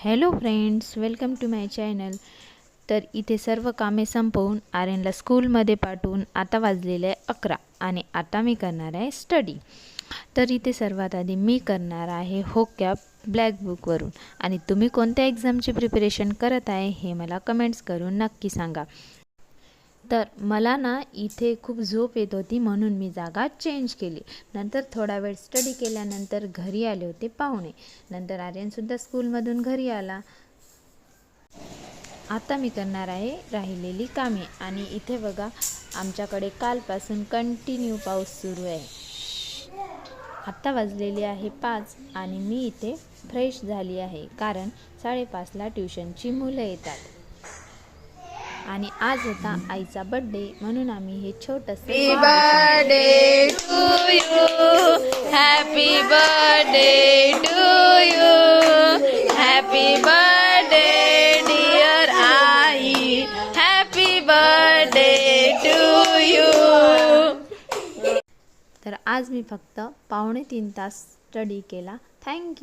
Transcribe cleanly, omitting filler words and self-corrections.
Hello friends, welcome to my channel. तर इथे सर्व कामे संपवून आर्यनला स्कूलमध्ये पाठवून आता वाजलेले आहे 11 आणि आता मी करणार आहे स्टडी. तर इथे सर्वात आधी मी करणार आहे होकॅप ब्लॅक बुकवरून. आणि तुम्ही कोणत्या एक्झामची प्रिपरेशन करत आहे हे मला कमेंट्स करून नक्की सांगा. तर मला ना इथे खूप झोप येत होती म्हणून मी जागा चेंज केली. नंतर थोडा वेळ स्टडी केल्यानंतर घरी आले होते पाहुणे. नंतर आर्यनसुद्धा स्कूलमधून घरी आला. आता मी करणार आहे राहिलेली कामे. आणि इथे बघा, आमच्याकडे कालपासून कंटिन्यू पाऊस सुरू आहे. आत्ता वाजलेली आहे 5 आणि मी इथे फ्रेश झाली आहे कारण 5:30ला ट्युशनची मुलं येतात. आणि आज होता आईचा बर्थडे म्हणून आम्ही हे छोटंसं happy birthday to you, happy birthday to you, happy birthday dear आई, हॅपी बर्थडे टू यू. तर आज मी फक्त 2.5 तास स्टडी केला. थँक्यू.